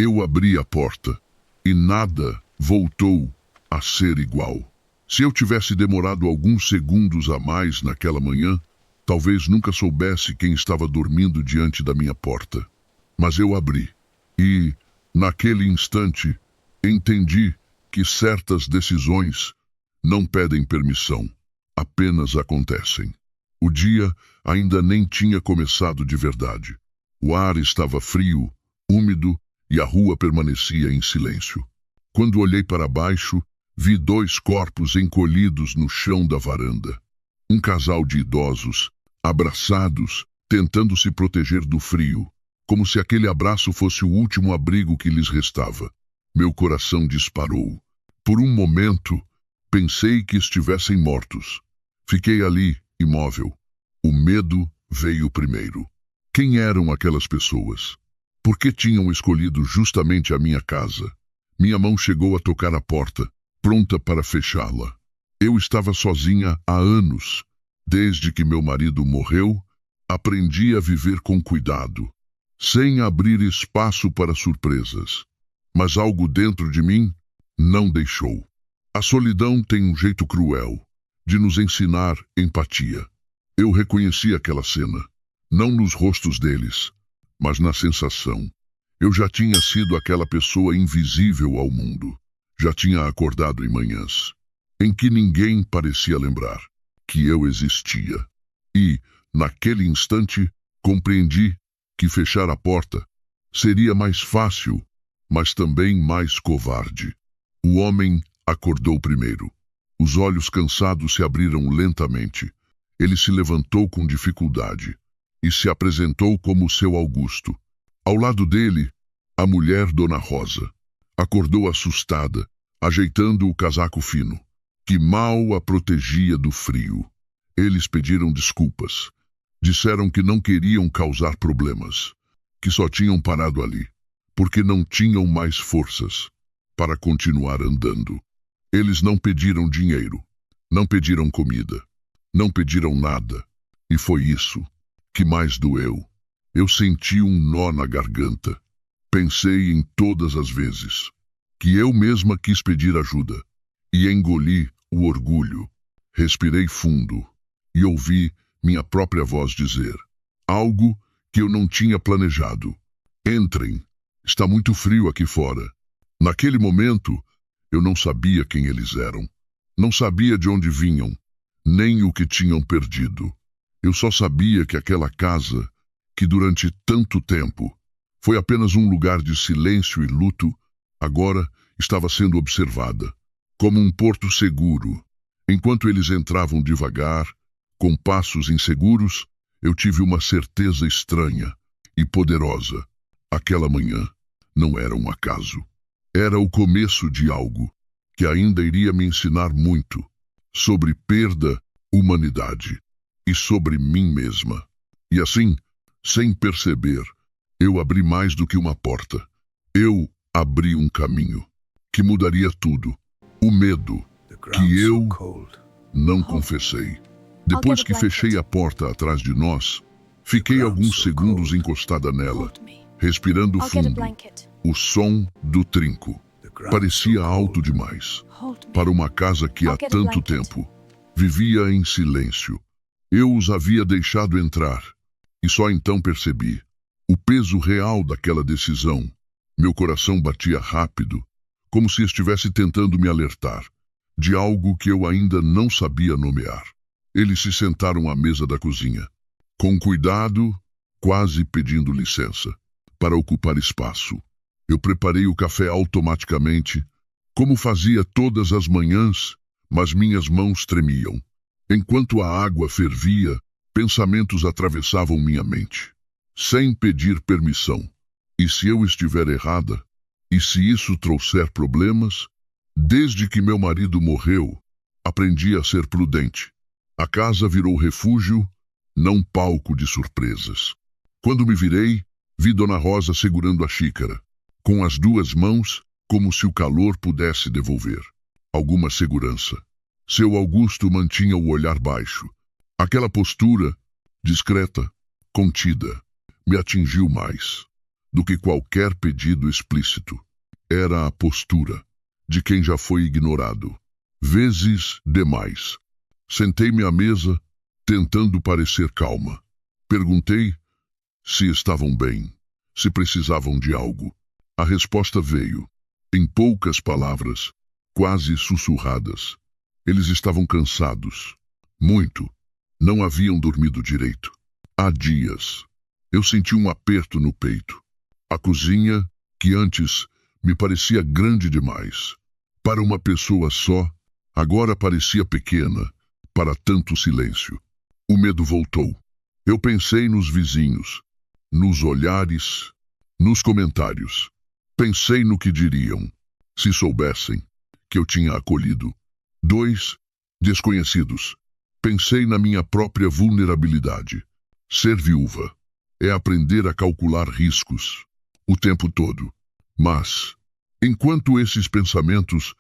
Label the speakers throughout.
Speaker 1: Eu abri a porta e nada voltou a ser igual. Se eu tivesse demorado alguns segundos a mais naquela manhã, talvez nunca soubesse quem estava dormindo diante da minha porta. Mas eu abri e, naquele instante, entendi que certas decisões não pedem permissão, apenas acontecem. O dia ainda nem tinha começado de verdade. O ar estava frio, úmido e a rua permanecia em silêncio. Quando olhei para baixo, vi 2 corpos encolhidos no chão da varanda. Um casal de idosos, abraçados, tentando se proteger do frio, como se aquele abraço fosse o último abrigo que lhes restava. Meu coração disparou. Por um momento, pensei que estivessem mortos. Fiquei ali, imóvel. O medo veio primeiro. Quem eram aquelas pessoas? Por que tinham escolhido justamente a minha casa? Minha mão chegou a tocar a porta, pronta para fechá-la. Eu estava sozinha há anos. Desde que meu marido morreu, aprendi a viver com cuidado, sem abrir espaço para surpresas. Mas algo dentro de mim não deixou. A solidão tem um jeito cruel de nos ensinar empatia. Eu reconheci aquela cena, não nos rostos deles, mas na sensação. Eu já tinha sido aquela pessoa invisível ao mundo. Já tinha acordado em manhãs em que ninguém parecia lembrar que eu existia. E, naquele instante, compreendi que fechar a porta seria mais fácil, mas também mais covarde. O homem acordou primeiro. Os olhos cansados se abriram lentamente. Ele se levantou com dificuldade e se apresentou como seu Augusto. Ao lado dele, a mulher Dona Rosa. Acordou assustada, ajeitando o casaco fino, que mal a protegia do frio. Eles pediram desculpas. Disseram que não queriam causar problemas, que só tinham parado ali, porque não tinham mais forças para continuar andando. Eles não pediram dinheiro, não pediram comida, não pediram nada, e foi isso que mais doeu. Eu senti um nó na garganta. Pensei em todas as vezes que eu mesma quis pedir ajuda, e engoli o orgulho. Respirei fundo e ouvi minha própria voz dizer algo que eu não tinha planejado. Entrem, está muito frio aqui fora. Naquele momento, eu não sabia quem eles eram. Não sabia de onde vinham, nem o que tinham perdido. Eu só sabia que aquela casa, que durante tanto tempo foi apenas um lugar de silêncio e luto, agora estava sendo observada, como um porto seguro. Enquanto eles entravam devagar, com passos inseguros, eu tive uma certeza estranha e poderosa. Aquela manhã não era um acaso. Era o começo de algo que ainda iria me ensinar muito sobre perda, humanidade e sobre mim mesma. E assim, sem perceber, eu abri mais do que uma porta. Eu abri um caminho que mudaria tudo. O medo que eu não confessei. Depois que fechei a porta atrás de nós, fiquei alguns segundos encostada nela, respirando fundo. O som do trinco parecia alto demais para uma casa que há tanto tempo vivia em silêncio. Eu os havia deixado entrar e só então percebi o peso real daquela decisão. Meu coração batia rápido, como se estivesse tentando me alertar de algo que eu ainda não sabia nomear. Eles se sentaram à mesa da cozinha, com cuidado, quase pedindo licença para ocupar espaço. Eu preparei o café automaticamente, como fazia todas as manhãs, mas minhas mãos tremiam. Enquanto a água fervia, pensamentos atravessavam minha mente, sem pedir permissão. E se eu estiver errada? E se isso trouxer problemas? Desde que meu marido morreu, aprendi a ser prudente. A casa virou refúgio, não palco de surpresas. Quando me virei, vi Dona Rosa segurando a xícara, com as 2 mãos, como se o calor pudesse devolver alguma segurança. Seu Augusto mantinha o olhar baixo. Aquela postura, discreta, contida, me atingiu mais. do que qualquer pedido explícito. Era a postura de quem já foi ignorado, vezes demais. Sentei-me à mesa, tentando parecer calma. Perguntei se estavam bem, se precisavam de algo. A resposta veio, em poucas palavras, quase sussurradas. Eles estavam cansados. Muito. Não haviam dormido direito. Há dias. Eu senti um aperto no peito. A cozinha, que antes me parecia grande demais para uma pessoa só, agora parecia pequena para tanto silêncio. O medo voltou. Eu pensei nos vizinhos, nos olhares, nos comentários. Pensei no que diriam, se soubessem que eu tinha acolhido 2 desconhecidos. Pensei na minha própria vulnerabilidade. Ser viúva é aprender a calcular riscos o tempo todo. Mas, enquanto esses pensamentos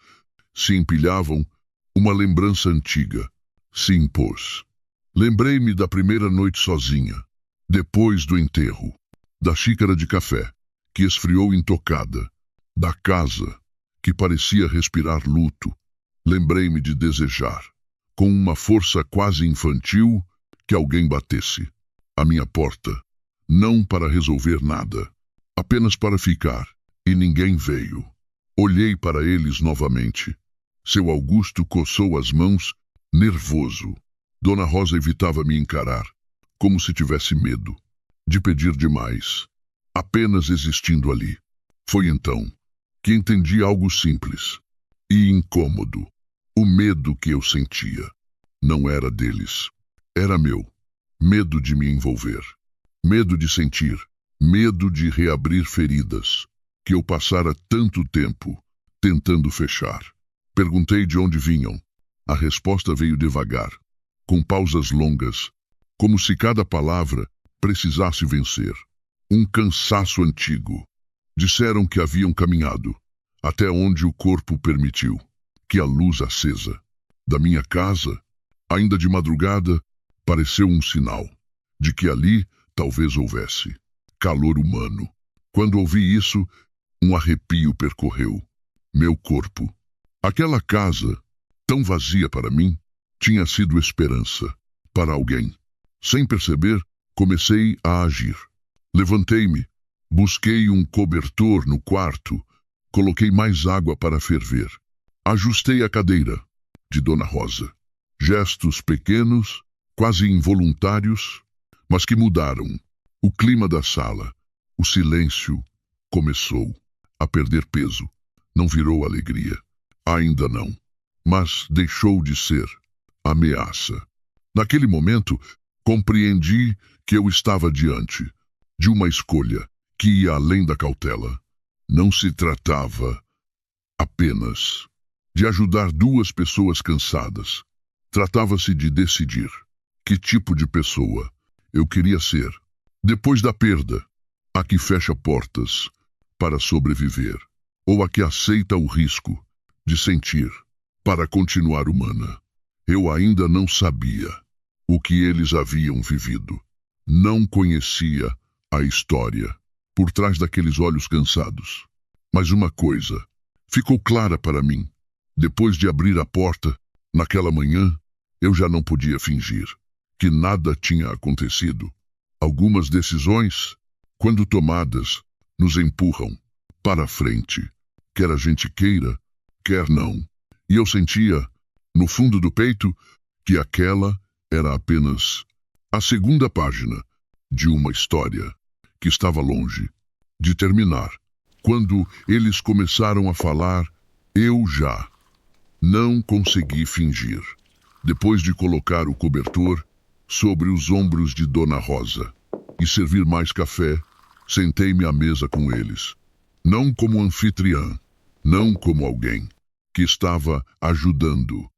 Speaker 1: se empilhavam, uma lembrança antiga se impôs. Lembrei-me da primeira noite sozinha, depois do enterro, da xícara de café que esfriou intocada, da casa que parecia respirar luto. Lembrei-me de desejar, com uma força quase infantil, que alguém batesse à minha porta, não para resolver nada, apenas para ficar, e ninguém veio. Olhei para eles novamente. Seu Augusto coçou as mãos, nervoso. Dona Rosa evitava me encarar, como se tivesse medo de pedir demais, apenas existindo ali. Foi então que entendi algo simples e incômodo. O medo que eu sentia não era deles, era meu. Medo de me envolver, medo de sentir, medo de reabrir feridas que eu passara tanto tempo tentando fechar. Perguntei de onde vinham. A resposta veio devagar, com pausas longas, como se cada palavra precisasse vencer. Um cansaço antigo. Disseram que haviam caminhado até onde o corpo permitiu, que a luz acesa da minha casa, ainda de madrugada, pareceu um sinal de que ali talvez houvesse calor humano. Quando ouvi isso, um arrepio percorreu meu corpo. Aquela casa, tão vazia para mim, tinha sido esperança para alguém. Sem perceber, comecei a agir. Levantei-me, busquei um cobertor no quarto, coloquei mais água para ferver. Ajustei a cadeira de Dona Rosa. Gestos pequenos, quase involuntários, mas que mudaram o clima da sala. O silêncio começou a perder peso. Não virou alegria. Ainda não. Mas deixou de ser ameaça. Naquele momento, compreendi que eu estava diante de uma escolha que ia além da cautela. Não se tratava apenas de ajudar 2 pessoas cansadas. Tratava-se de decidir que tipo de pessoa eu queria ser. Depois da perda, a que fecha portas para sobreviver, ou a que aceita o risco de sentir para continuar humana. Eu ainda não sabia o que eles haviam vivido. Não conhecia a história por trás daqueles olhos cansados. Mas uma coisa ficou clara para mim. Depois de abrir a porta, naquela manhã, eu já não podia fingir que nada tinha acontecido. Algumas decisões, quando tomadas, nos empurram para a frente, quer a gente queira, quer não. E eu sentia, no fundo do peito, que aquela era apenas a segunda página de uma história que estava longe de terminar. Quando eles começaram a falar, eu já não consegui fingir. Depois de colocar o cobertor sobre os ombros de Dona Rosa e servir mais café, sentei-me à mesa com eles. Não como anfitriã, não como alguém que estava ajudando.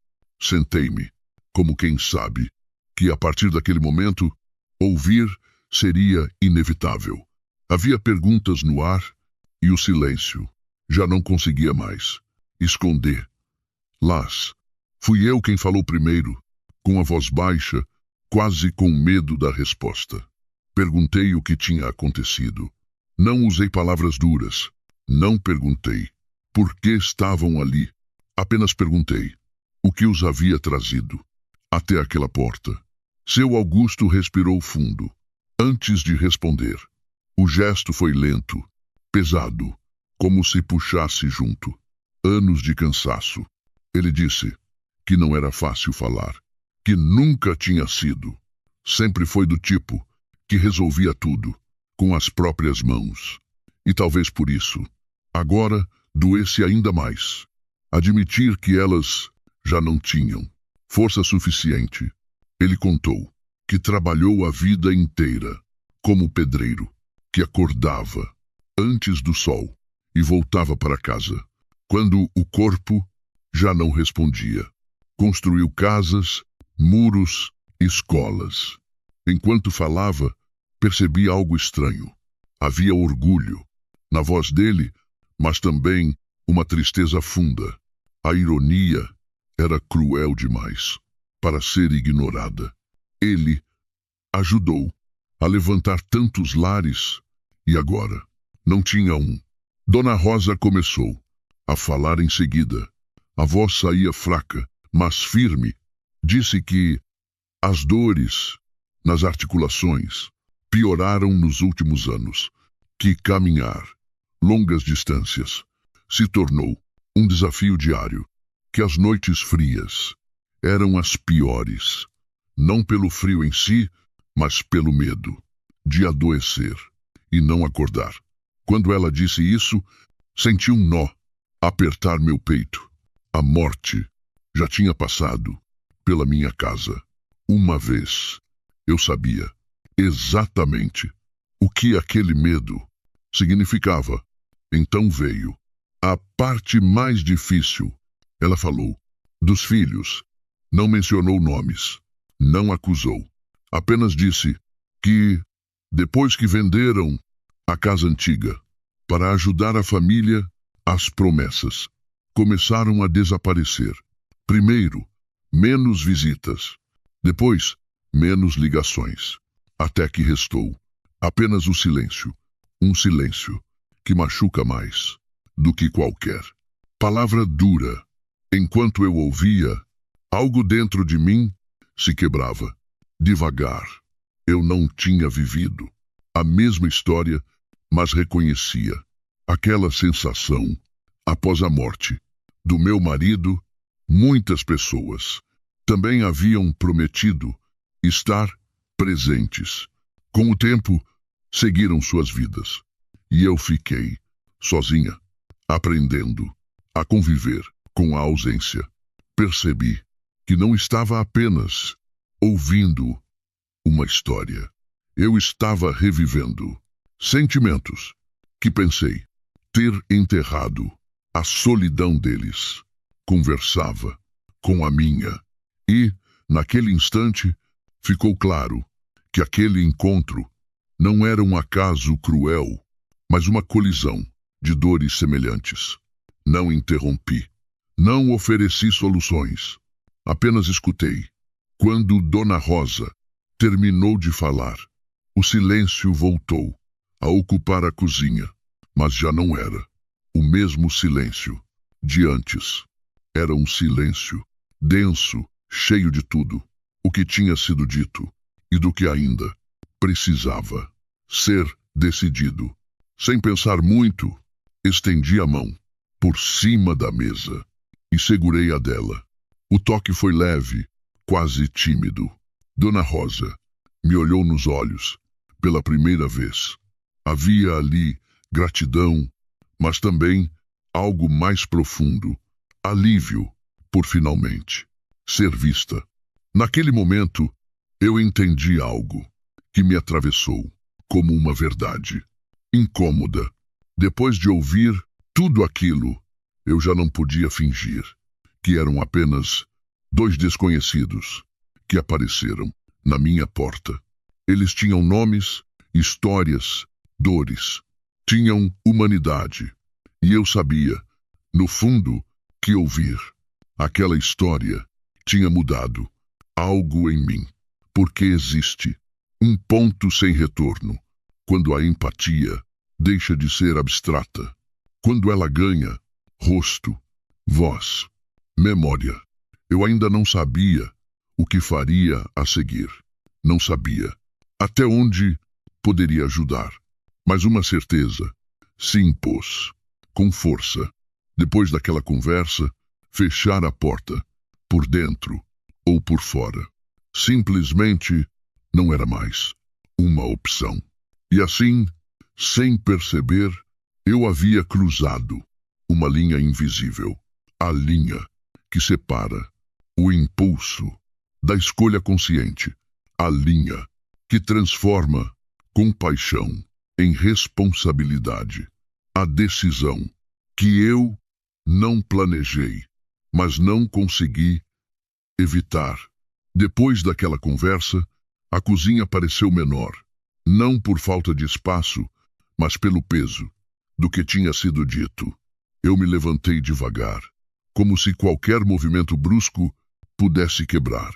Speaker 1: Sentei-me como quem sabe que a partir daquele momento, ouvir seria inevitável. Havia perguntas no ar e o silêncio já não conseguia mais esconder. Las, fui eu quem falou primeiro, com a voz baixa, quase com medo da resposta. Perguntei o que tinha acontecido. Não usei palavras duras. Não perguntei por que estavam ali. Apenas perguntei o que os havia trazido até aquela porta. Seu Augusto respirou fundo antes de responder. O gesto foi lento, pesado, como se puxasse junto anos de cansaço. Ele disse que não era fácil falar, que nunca tinha sido. Sempre foi do tipo que resolvia tudo com as próprias mãos. E talvez por isso, agora doesse ainda mais. Admitir que elas já não tinham força suficiente. Ele contou que trabalhou a vida inteira como pedreiro, que acordava antes do sol e voltava para casa quando o corpo já não respondia. Construiu casas, muros, escolas. Enquanto falava, percebi algo estranho. Havia orgulho na voz dele, mas também uma tristeza funda. A ironia era cruel demais para ser ignorada. Ele ajudou a levantar tantos lares e agora não tinha um. Dona Rosa começou a falar em seguida. A voz saía fraca, mas firme. Disse que as dores nas articulações pioraram nos últimos anos, que caminhar longas distâncias se tornou um desafio diário, que as noites frias eram as piores, não pelo frio em si, mas pelo medo de adoecer e não acordar. Quando ela disse isso, senti um nó apertar meu peito. A morte já tinha passado pela minha casa. Uma vez eu sabia exatamente o que aquele medo significava. Então veio a parte mais difícil. Ela falou dos filhos. Não mencionou nomes. Não acusou. Apenas disse que, depois que venderam a casa antiga para ajudar a família, as promessas começaram a desaparecer. Primeiro, menos visitas. Depois, menos ligações. Até que restou apenas o silêncio. Um silêncio que machuca mais do que qualquer palavra dura. Enquanto eu ouvia, algo dentro de mim se quebrava. Devagar. Eu não tinha vivido a mesma história, mas reconhecia aquela sensação. Após a morte do meu marido, muitas pessoas também haviam prometido estar presentes. Com o tempo, seguiram suas vidas. E eu fiquei sozinha, aprendendo a conviver com a ausência. Percebi que não estava apenas ouvindo uma história. Eu estava revivendo sentimentos que pensei ter enterrado. A solidão deles. Conversava com a minha. E, naquele instante, ficou claro que aquele encontro não era um acaso cruel, mas uma colisão de dores semelhantes. Não interrompi. Não ofereci soluções. Apenas escutei. Quando Dona Rosa terminou de falar, o silêncio voltou a ocupar a cozinha, mas já não era o mesmo silêncio de antes. Era um silêncio denso, cheio de tudo o que tinha sido dito e do que ainda precisava ser decidido. Sem pensar muito, estendi a mão por cima da mesa e segurei a dela. O toque foi leve, quase tímido. Dona Rosa me olhou nos olhos pela primeira vez. Havia ali gratidão, mas também algo mais profundo, alívio por finalmente ser vista. Naquele momento, eu entendi algo que me atravessou como uma verdade incômoda. Depois de ouvir tudo aquilo, eu já não podia fingir que eram apenas dois desconhecidos que apareceram na minha porta. Eles tinham nomes, histórias, dores. Tinham humanidade. E eu sabia, no fundo, que ouvir aquela história tinha mudado algo em mim. Porque existe um ponto sem retorno quando a empatia deixa de ser abstrata. Quando ela ganha rosto, voz, memória. Eu ainda não sabia o que faria a seguir. Não sabia até onde poderia ajudar. Mas uma certeza se impôs, com força. Depois daquela conversa, fechar a porta, por dentro ou por fora. Simplesmente não era mais uma opção. E assim, sem perceber, eu havia cruzado uma linha invisível. A linha que separa o impulso da escolha consciente. A linha que transforma compaixão em responsabilidade. A decisão que eu não planejei, mas não consegui evitar. Depois daquela conversa, a cozinha pareceu menor, não por falta de espaço, mas pelo peso do que tinha sido dito. Eu me levantei devagar, como se qualquer movimento brusco pudesse quebrar.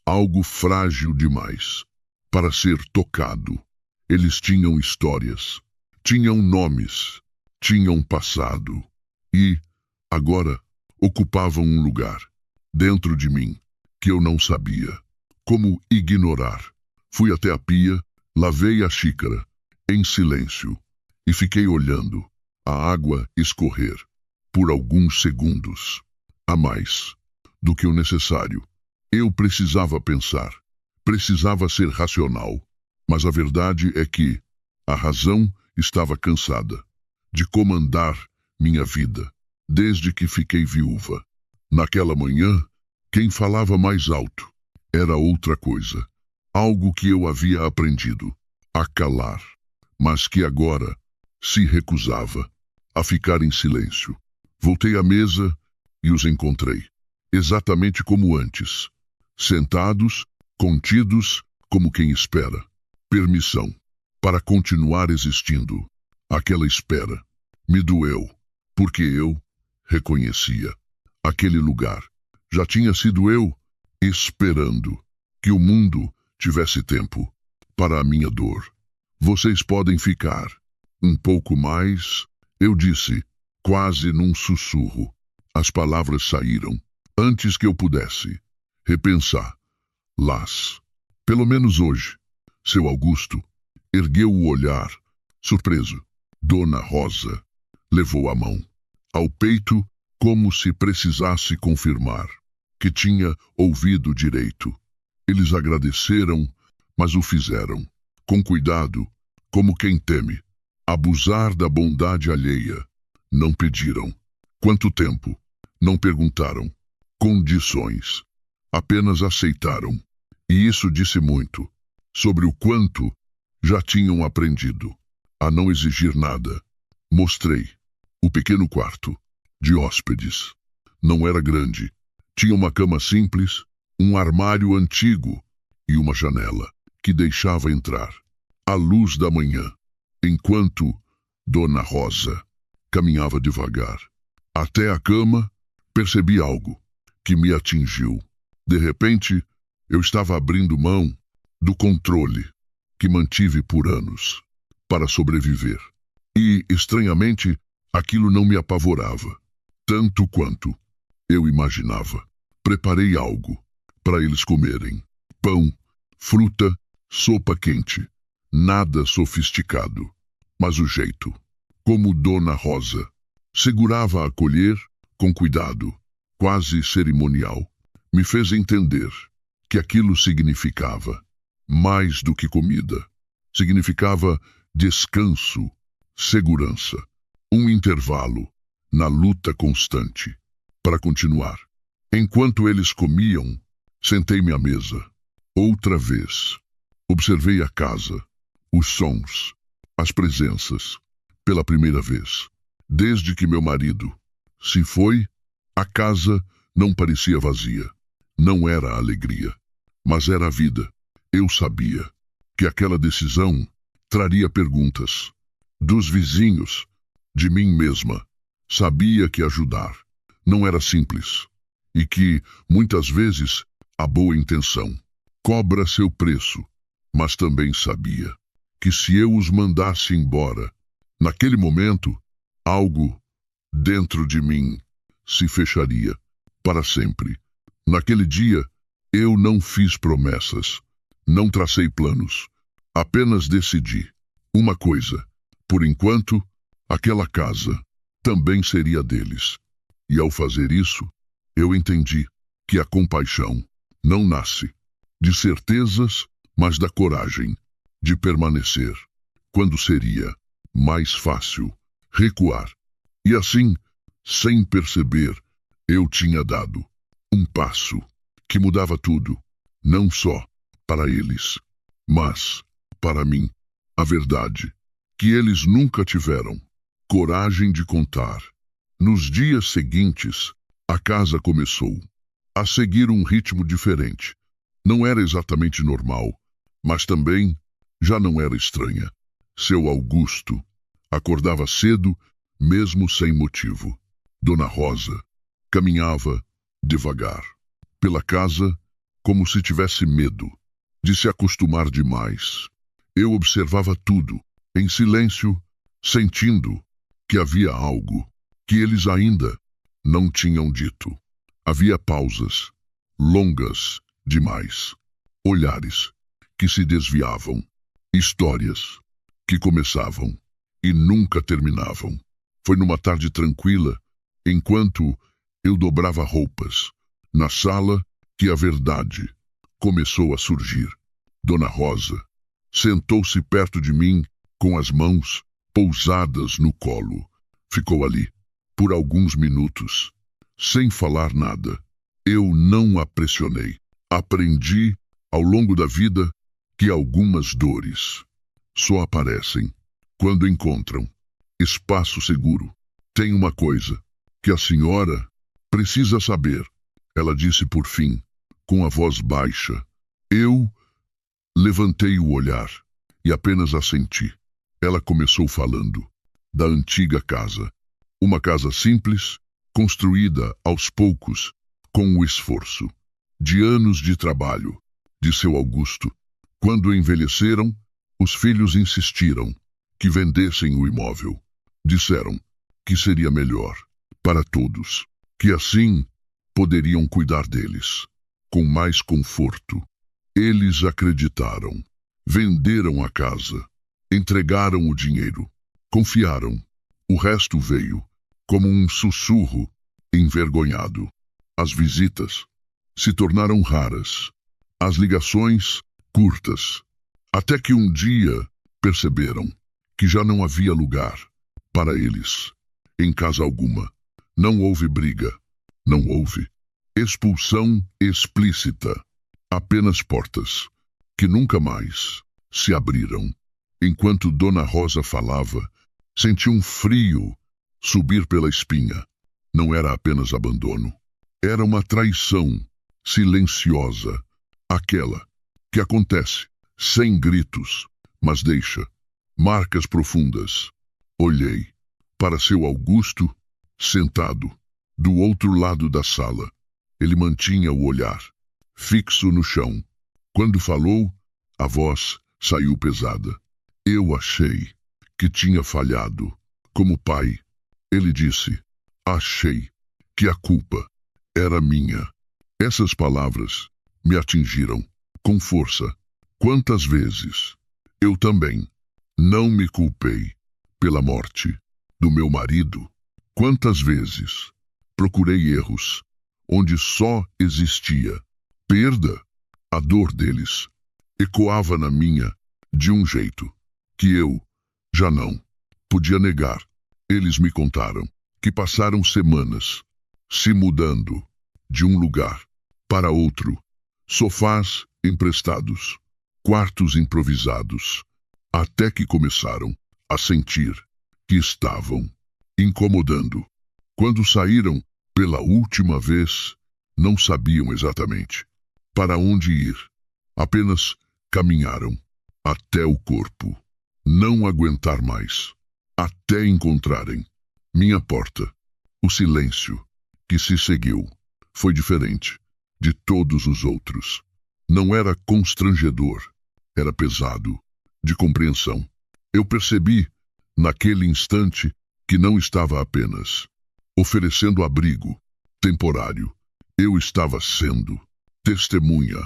Speaker 1: Algo frágil demais para ser tocado. Eles tinham histórias, tinham nomes, tinham passado e, agora, ocupavam um lugar dentro de mim que eu não sabia como ignorar. Fui até a pia, lavei a xícara, em silêncio, e fiquei olhando a água escorrer por alguns segundos, a mais do que o necessário. Eu precisava pensar, precisava ser racional, mas a verdade é que a razão estava cansada de comandar minha vida desde que fiquei viúva. Naquela manhã, quem falava mais alto era outra coisa, algo que eu havia aprendido a calar, mas que agora se recusava a ficar em silêncio. Voltei à mesa e os encontrei, exatamente como antes, sentados, contidos, como quem espera permissão para continuar existindo. Aquela espera me doeu, porque eu reconhecia aquele lugar. Já tinha sido eu esperando que o mundo tivesse tempo para a minha dor. Vocês podem ficar um pouco mais, eu disse, quase num sussurro. As palavras saíram antes que eu pudesse repensá-las. Pelo menos hoje, seu Augusto ergueu o olhar, surpreso. Dona Rosa levou a mão ao peito como se precisasse confirmar que tinha ouvido direito. Eles agradeceram, mas o fizeram com cuidado, como quem teme abusar da bondade alheia. Não pediram quanto tempo, não perguntaram condições, apenas aceitaram. E isso disse muito sobre o quanto já tinham aprendido a não exigir nada. Mostrei o pequeno quarto de hóspedes. Não era grande. Tinha uma cama simples, um armário antigo e uma janela que deixava entrar a luz da manhã, enquanto Dona Rosa caminhava devagar até a cama. Percebi algo que me atingiu. De repente, eu estava abrindo mão do controle que mantive por anos para sobreviver. E, estranhamente, aquilo não me apavorava tanto quanto eu imaginava. Preparei algo para eles comerem. Pão, fruta, sopa quente. Nada sofisticado, mas o jeito como Dona Rosa segurava a colher com cuidado, quase cerimonial, me fez entender que aquilo significava mais do que comida. Significava descanso, segurança, um intervalo na luta constante para continuar. Enquanto eles comiam, sentei-me à mesa. Outra vez, observei a casa, os sons, as presenças. Pela primeira vez, desde que meu marido se foi, a casa não parecia vazia. Não era a alegria, mas era a vida. Eu sabia que aquela decisão traria perguntas dos vizinhos, de mim mesma. Sabia que ajudar não era simples e que, muitas vezes, a boa intenção cobra seu preço, mas também sabia que se eu os mandasse embora, Naquele momento, algo dentro de mim se fecharia para sempre. Naquele dia, eu não fiz promessas, não tracei planos, apenas decidi uma coisa: por enquanto, aquela casa também seria deles. E ao fazer isso, eu entendi que a compaixão não nasce de certezas, mas da coragem de permanecer quando seria mais fácil recuar. E assim, sem perceber, eu tinha dado um passo que mudava tudo, não só para eles, mas para mim. A verdade que eles nunca tiveram coragem de contar. Nos dias seguintes, a casa começou a seguir um ritmo diferente. Não era exatamente normal, mas também já não era estranha. Seu Augusto acordava cedo, mesmo sem motivo. Dona Rosa caminhava devagar pela casa, como se tivesse medo de se acostumar demais. Eu observava tudo, em silêncio, sentindo que havia algo que eles ainda não tinham dito. Havia pausas, longas demais, olhares que se desviavam, histórias que começavam e nunca terminavam. Foi numa tarde tranquila, enquanto eu dobrava roupas, na sala, que a verdade começou a surgir. Dona Rosa sentou-se perto de mim, com as mãos pousadas no colo. Ficou ali, por alguns minutos, sem falar nada. Eu não a pressionei. Aprendi, ao longo da vida, que algumas dores só aparecem quando encontram espaço seguro. Tem uma coisa que a senhora precisa saber, ela disse por fim, com a voz baixa. Eu levantei o olhar e apenas assenti. Ela começou falando da antiga casa. Uma casa simples, construída aos poucos, com o esforço de anos de trabalho de seu Augusto. Quando envelheceram, os filhos insistiram que vendessem o imóvel. Disseram que seria melhor para todos, que assim poderiam cuidar deles com mais conforto. Eles acreditaram, venderam a casa, entregaram o dinheiro, confiaram. O resto veio como um sussurro envergonhado. As visitas se tornaram raras, as ligações curtas, até que um dia perceberam que já não havia lugar para eles em casa alguma. Não houve briga, não houve expulsão explícita, apenas portas que nunca mais se abriram. Enquanto Dona Rosa falava, senti um frio subir pela espinha. Não era apenas abandono, era uma traição silenciosa, aquela que acontece sem gritos, mas deixa marcas profundas. Olhei para seu Augusto, sentado do outro lado da sala. Ele mantinha o olhar fixo no chão. Quando falou, a voz saiu pesada. Eu achei que tinha falhado como pai. Ele disse: achei que a culpa era minha. Essas palavras me atingiram com força. Quantas vezes eu também não me culpei pela morte do meu marido? Quantas vezes procurei erros onde só existia perda? A dor deles ecoava na minha de um jeito que eu já não podia negar. Eles me contaram que passaram semanas se mudando de um lugar para outro, sofás emprestados, quartos improvisados, até que começaram a sentir que estavam incomodando. Quando saíram pela última vez, não sabiam exatamente para onde ir. Apenas caminharam até o corpo não aguentar mais, até encontrarem minha porta. O silêncio que se seguiu foi diferente de todos os outros. Não era constrangedor, era pesado, de compreensão. Eu percebi naquele instante que não estava apenas oferecendo abrigo temporário, eu estava sendo testemunha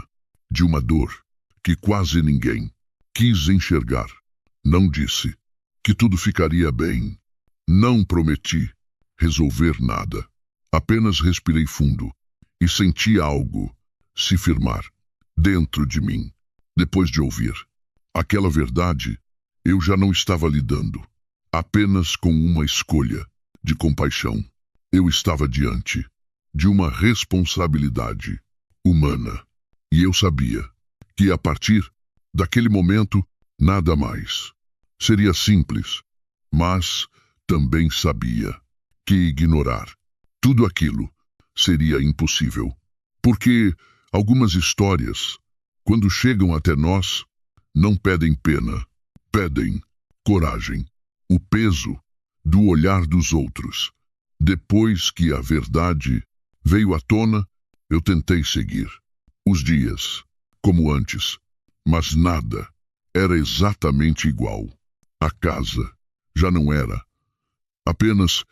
Speaker 1: de uma dor que quase ninguém quis enxergar. Não disse que tudo ficaria bem. Não prometi resolver nada. Apenas respirei fundo e senti algo se firmar dentro de mim. Depois de ouvir aquela verdade, eu já não estava lidando apenas com uma escolha de compaixão. Eu estava diante de uma responsabilidade humana. E eu sabia que a partir daquele momento nada mais seria simples, mas também sabia que ignorar tudo aquilo seria impossível, porque algumas histórias, quando chegam até nós, não pedem pena, pedem coragem, o peso do olhar dos outros. Depois que a verdade veio à tona, eu tentei seguir os dias como antes, mas nada era exatamente igual. A casa já não era apenas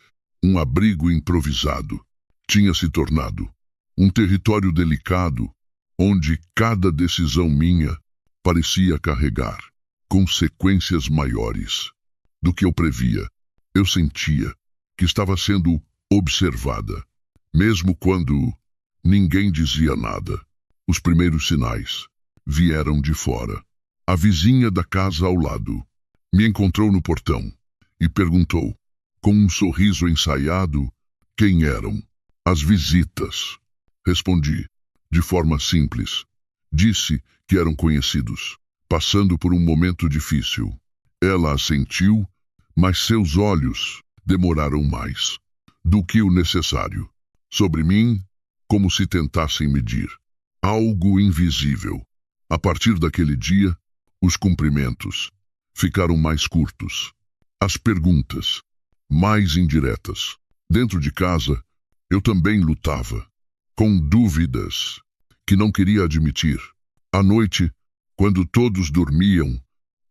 Speaker 1: um abrigo improvisado. Tinha se tornado um território delicado, onde cada decisão minha parecia carregar consequências maiores do que eu previa. Eu sentia que estava sendo observada, mesmo quando ninguém dizia nada. Os primeiros sinais vieram de fora. A vizinha da casa ao lado me encontrou no portão e perguntou, com um sorriso ensaiado, quem eram as visitas. Respondi, de forma simples. Disse que eram conhecidos, passando por um momento difícil. Ela assentiu, mas seus olhos demoraram mais do que o necessário sobre mim, como se tentassem medir algo invisível. A partir daquele dia, os cumprimentos ficaram mais curtos, as perguntas mais indiretas. Dentro de casa, eu também lutava com dúvidas que não queria admitir. À noite, quando todos dormiam,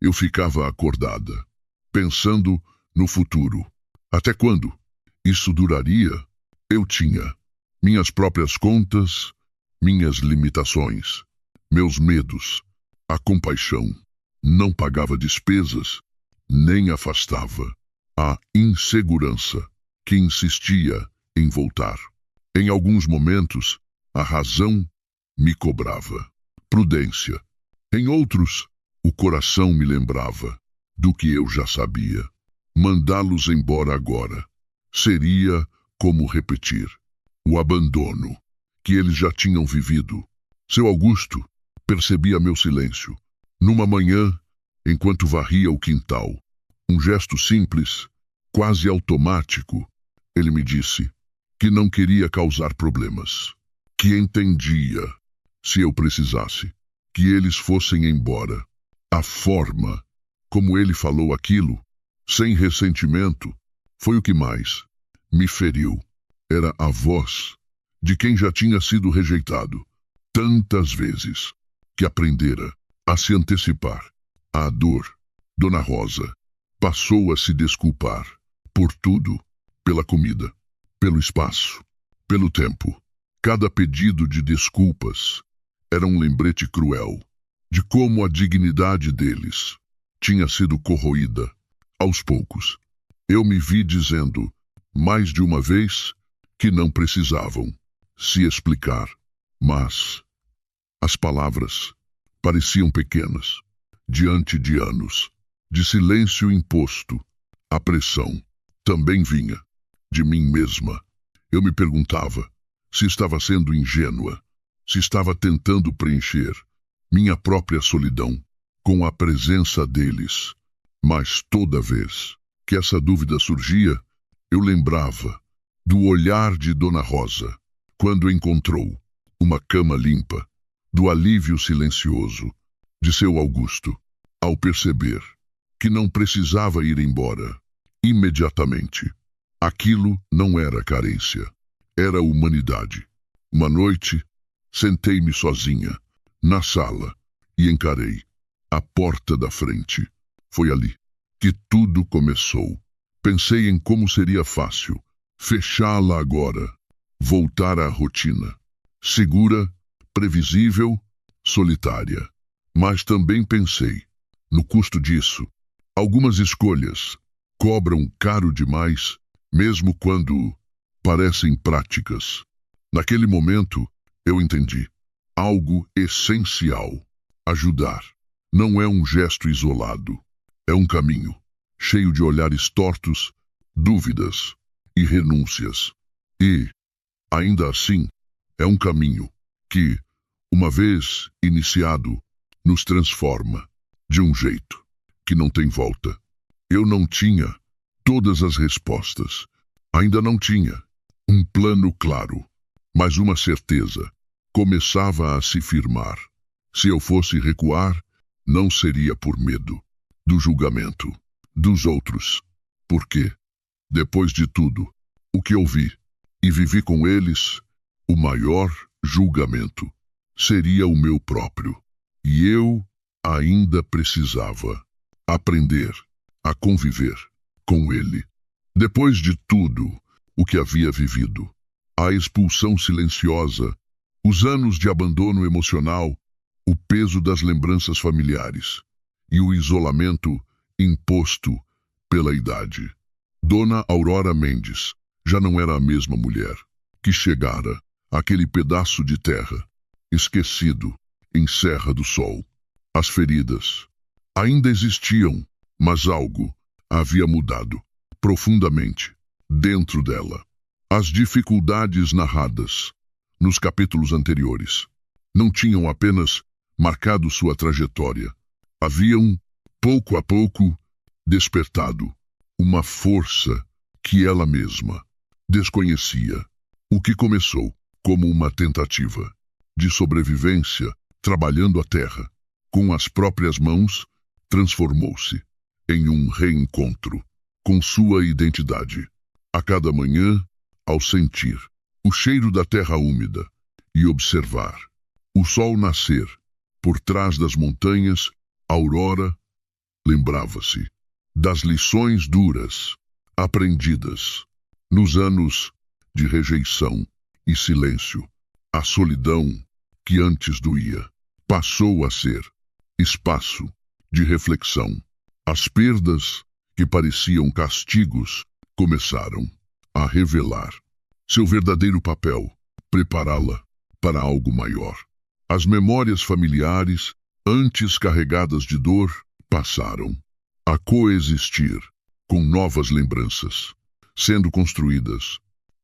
Speaker 1: eu ficava acordada, pensando no futuro. Até quando isso duraria? Eu tinha minhas próprias contas, minhas limitações, meus medos. A compaixão não pagava despesas, nem afastava a insegurança que insistia em voltar. Em alguns momentos, a razão me cobrava prudência. Em outros, o coração me lembrava do que eu já sabia. Mandá-los embora agora seria como repetir o abandono que eles já tinham vivido. Seu Augusto percebia meu silêncio. Numa manhã, enquanto varria o quintal, um gesto simples, quase automático, ele me disse que não queria causar problemas, que entendia, se eu precisasse, que eles fossem embora. A forma como ele falou aquilo, sem ressentimento, foi o que mais me feriu. Era a voz de quem já tinha sido rejeitado tantas vezes, que aprendera a se antecipar à dor. Dona Rosa passou a se desculpar por tudo, pela comida, pelo espaço, pelo tempo. Cada pedido de desculpas era um lembrete cruel de como a dignidade deles tinha sido corroída. Aos poucos, eu me vi dizendo, mais de uma vez, que não precisavam se explicar, mas as palavras pareciam pequenas diante de anos de silêncio imposto. A pressão também vinha de mim mesma. Eu me perguntava se estava sendo ingênua, se estava tentando preencher minha própria solidão com a presença deles. Mas toda vez que essa dúvida surgia, eu lembrava do olhar de Dona Rosa, quando encontrou uma cama limpa, do alívio silencioso de seu Augusto, ao perceber que não precisava ir embora imediatamente. Aquilo não era carência, era humanidade. Uma noite, sentei-me sozinha na sala e encarei a porta da frente. Foi ali que tudo começou. Pensei em como seria fácil fechá-la agora, voltar à rotina, segura, previsível, solitária. Mas também pensei no custo disso. Algumas escolhas cobram caro demais, mesmo quando parecem práticas. Naquele momento, eu entendi algo essencial. Ajudar não é um gesto isolado, é um caminho, cheio de olhares tortos, dúvidas e renúncias. E, ainda assim, é um caminho que, uma vez iniciado, nos transforma de um jeito que não tem volta. Eu não tinha todas as respostas. Ainda não tinha um plano claro, mas uma certeza começava a se firmar. Se eu fosse recuar, não seria por medo do julgamento dos outros. Porque, depois de tudo o que eu vi e vivi com eles, o maior julgamento seria o meu próprio. E eu ainda precisava aprender a conviver com ele. Depois de tudo o que havia vivido, a expulsão silenciosa, os anos de abandono emocional, o peso das lembranças familiares e o isolamento imposto pela idade. Dona Aurora Mendes já não era a mesma mulher que chegara àquele pedaço de terra, esquecido em Serra do Sol. As feridas ainda existiam, mas algo havia mudado profundamente dentro dela. As dificuldades narradas nos capítulos anteriores não tinham apenas marcado sua trajetória, haviam, pouco a pouco, despertado uma força que ela mesma desconhecia. O que começou como uma tentativa de sobrevivência, trabalhando a terra com as próprias mãos, transformou-se em um reencontro com sua identidade. A cada manhã, ao sentir o cheiro da terra úmida e observar o sol nascer por trás das montanhas, Aurora lembrava-se das lições duras aprendidas nos anos de rejeição e silêncio. A solidão que antes doía passou a ser espaço de reflexão. As perdas que pareciam castigos começaram a revelar seu verdadeiro papel, prepará-la para algo maior. As memórias familiares, antes carregadas de dor, passaram a coexistir com novas lembranças, sendo construídas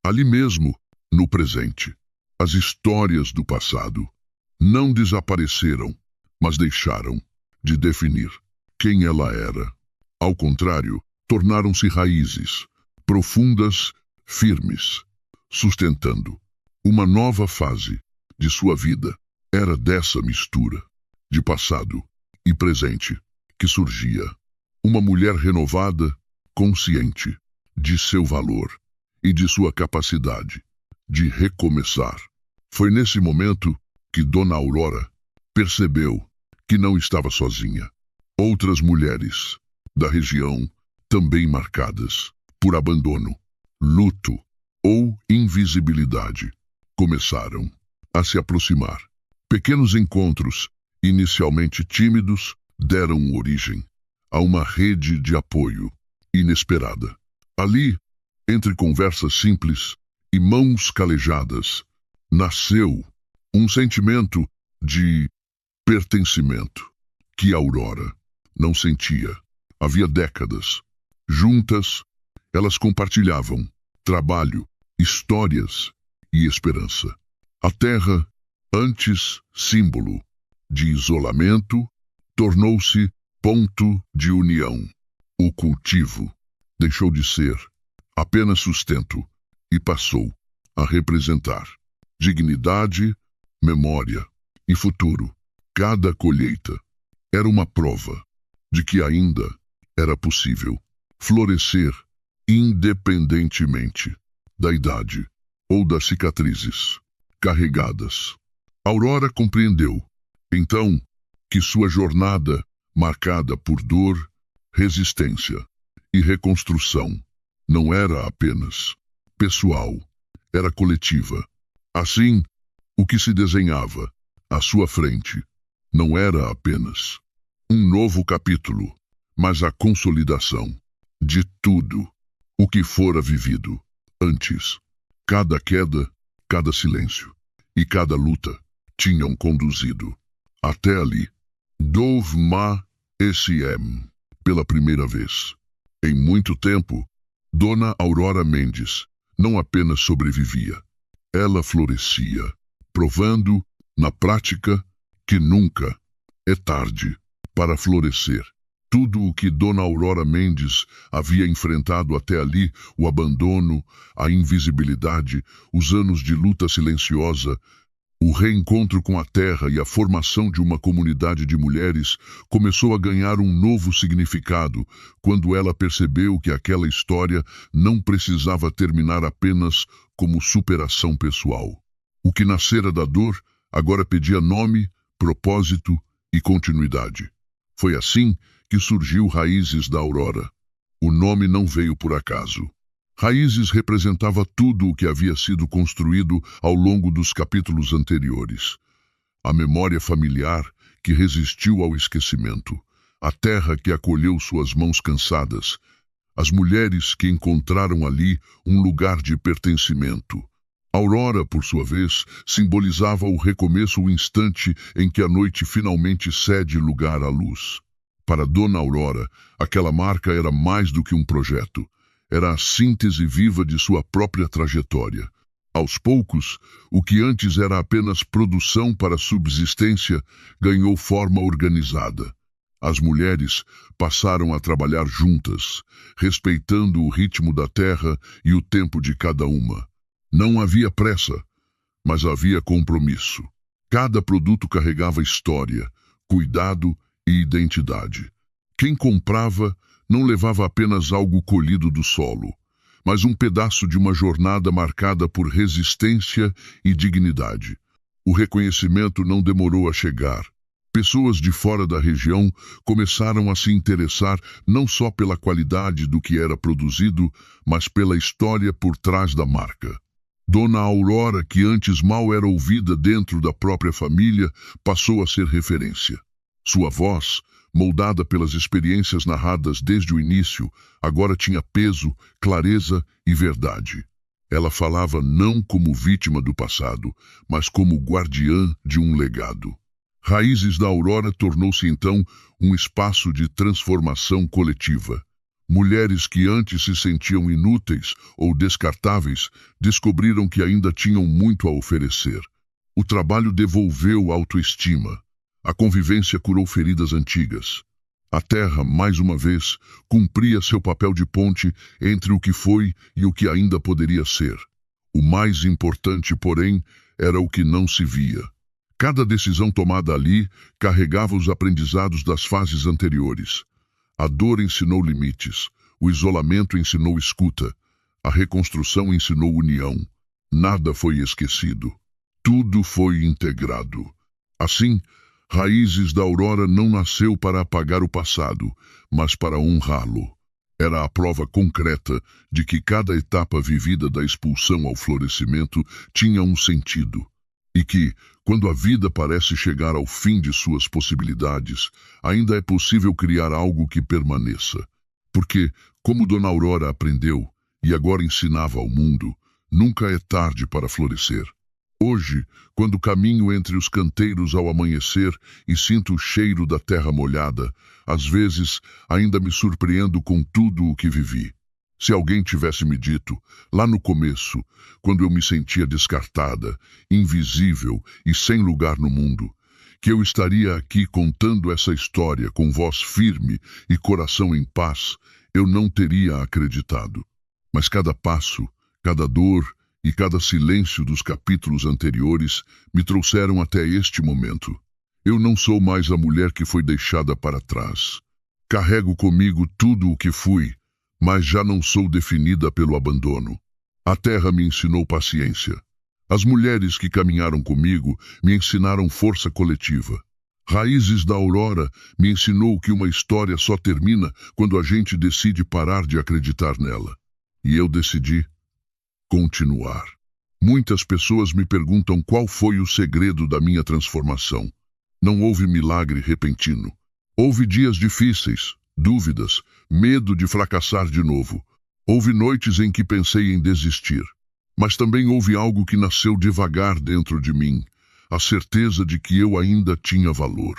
Speaker 1: ali mesmo, no presente. As histórias do passado não desapareceram, mas deixaram de definir quem ela era. Ao contrário, tornaram-se raízes profundas, firmes, sustentando uma nova fase de sua vida. Era dessa mistura de passado e presente que surgia uma mulher renovada, consciente de seu valor e de sua capacidade de recomeçar. Foi nesse momento que Dona Aurora percebeu que não estava sozinha. Outras mulheres da região, também marcadas por abandono, luto ou invisibilidade, começaram a se aproximar. Pequenos encontros, inicialmente tímidos, deram origem a uma rede de apoio inesperada. Ali, entre conversas simples e mãos calejadas, nasceu um sentimento de pertencimento que Aurora não sentia havia décadas. Juntas, elas compartilhavam trabalho, histórias e esperança. A terra, antes símbolo de isolamento, tornou-se ponto de união. O cultivo deixou de ser apenas sustento e passou a representar dignidade, memória e futuro. Cada colheita era uma prova de que ainda era possível florescer independentemente da idade ou das cicatrizes carregadas. Aurora compreendeu, então, que sua jornada, marcada por dor resistência e reconstrução. Não era apenas pessoal, era coletiva. Assim, o que se desenhava à sua frente não era apenas um novo capítulo, mas a consolidação de tudo o que fora vivido antes. Cada queda, cada silêncio e cada luta tinham conduzido até ali. Dove Ma SM, pela primeira vez em muito tempo, Dona Aurora Mendes não apenas sobrevivia, ela florescia, provando, na prática, que nunca é tarde para florescer. Tudo o que Dona Aurora Mendes havia enfrentado até ali, o abandono, a invisibilidade, os anos de luta silenciosa, o reencontro com a terra e a formação de uma comunidade de mulheres começou a ganhar um novo significado quando ela percebeu que aquela história não precisava terminar apenas como superação pessoal. O que nascera da dor agora pedia nome, propósito e continuidade. Foi assim que surgiu Raízes da Aurora. O nome não veio por acaso. Raízes representava tudo o que havia sido construído ao longo dos capítulos anteriores. A memória familiar que resistiu ao esquecimento, a terra que acolheu suas mãos cansadas, as mulheres que encontraram ali um lugar de pertencimento. Aurora, por sua vez, simbolizava o recomeço, o instante em que a noite finalmente cede lugar à luz. Para Dona Aurora, aquela marca era mais do que um projeto. Era a síntese viva de sua própria trajetória. Aos poucos, o que antes era apenas produção para subsistência ganhou forma organizada. As mulheres passaram a trabalhar juntas, respeitando o ritmo da terra e o tempo de cada uma. Não havia pressa, mas havia compromisso. Cada produto carregava história, cuidado e identidade. Quem comprava não levava apenas algo colhido do solo, mas um pedaço de uma jornada marcada por resistência e dignidade. O reconhecimento não demorou a chegar. Pessoas de fora da região começaram a se interessar não só pela qualidade do que era produzido, mas pela história por trás da marca. Dona Aurora, que antes mal era ouvida dentro da própria família, passou a ser referência. Sua voz, moldada pelas experiências narradas desde o início, agora tinha peso, clareza e verdade. Ela falava não como vítima do passado, mas como guardiã de um legado. Raízes da Aurora tornou-se então um espaço de transformação coletiva. Mulheres que antes se sentiam inúteis ou descartáveis descobriram que ainda tinham muito a oferecer. O trabalho devolveu autoestima. A convivência curou feridas antigas. A terra, mais uma vez, cumpria seu papel de ponte entre o que foi e o que ainda poderia ser. O mais importante, porém, era o que não se via. Cada decisão tomada ali carregava os aprendizados das fases anteriores. A dor ensinou limites, o isolamento ensinou escuta, a reconstrução ensinou união. Nada foi esquecido. Tudo foi integrado. Assim, Raízes da Aurora não nasceu para apagar o passado, mas para honrá-lo. Era a prova concreta de que cada etapa vivida da expulsão ao florescimento tinha um sentido. E que, quando a vida parece chegar ao fim de suas possibilidades, ainda é possível criar algo que permaneça. Porque, como Dona Aurora aprendeu, e agora ensinava ao mundo, nunca é tarde para florescer. Hoje, quando caminho entre os canteiros ao amanhecer e sinto o cheiro da terra molhada, às vezes ainda me surpreendo com tudo o que vivi. Se alguém tivesse me dito, lá no começo, quando eu me sentia descartada, invisível e sem lugar no mundo, que eu estaria aqui contando essa história com voz firme e coração em paz, eu não teria acreditado. Mas cada passo, cada dor e cada silêncio dos capítulos anteriores me trouxeram até este momento. Eu não sou mais a mulher que foi deixada para trás. Carrego comigo tudo o que fui, mas já não sou definida pelo abandono. A terra me ensinou paciência. As mulheres que caminharam comigo me ensinaram força coletiva. Raízes da Aurora me ensinou que uma história só termina quando a gente decide parar de acreditar nela. E eu decidi continuar. Muitas pessoas me perguntam qual foi o segredo da minha transformação. Não houve milagre repentino. Houve dias difíceis, dúvidas, medo de fracassar de novo. Houve noites em que pensei em desistir. Mas também houve algo que nasceu devagar dentro de mim. A certeza de que eu ainda tinha valor.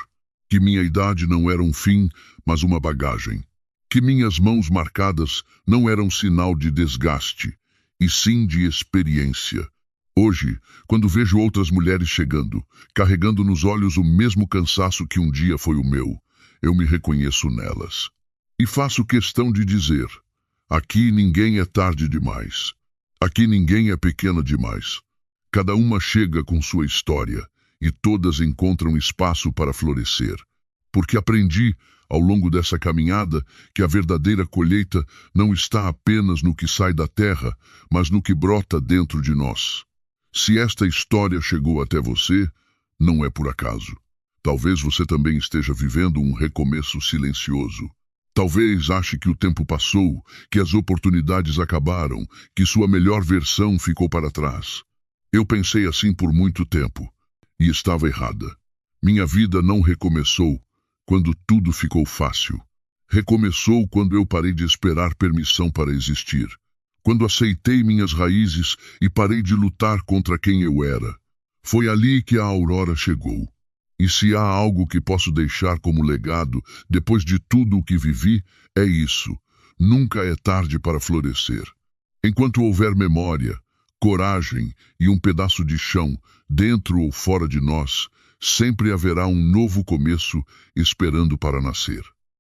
Speaker 1: Que minha idade não era um fim, mas uma bagagem. Que minhas mãos marcadas não eram sinal de desgaste, e sim de experiência. Hoje, quando vejo outras mulheres chegando, carregando nos olhos o mesmo cansaço que um dia foi o meu, eu me reconheço nelas. E faço questão de dizer, aqui ninguém é tarde demais. Aqui ninguém é pequena demais. Cada uma chega com sua história, e todas encontram espaço para florescer. Porque aprendi, ao longo dessa caminhada, que a verdadeira colheita não está apenas no que sai da terra, mas no que brota dentro de nós. Se esta história chegou até você, não é por acaso. Talvez você também esteja vivendo um recomeço silencioso. Talvez ache que o tempo passou, que as oportunidades acabaram, que sua melhor versão ficou para trás. Eu pensei assim por muito tempo, e estava errada. Minha vida não recomeçou quando tudo ficou fácil. Recomeçou quando eu parei de esperar permissão para existir. Quando aceitei minhas raízes e parei de lutar contra quem eu era. Foi ali que a Aurora chegou. E se há algo que posso deixar como legado, depois de tudo o que vivi, é isso. Nunca é tarde para florescer. Enquanto houver memória, coragem e um pedaço de chão, dentro ou fora de nós, sempre haverá um novo começo esperando para nascer.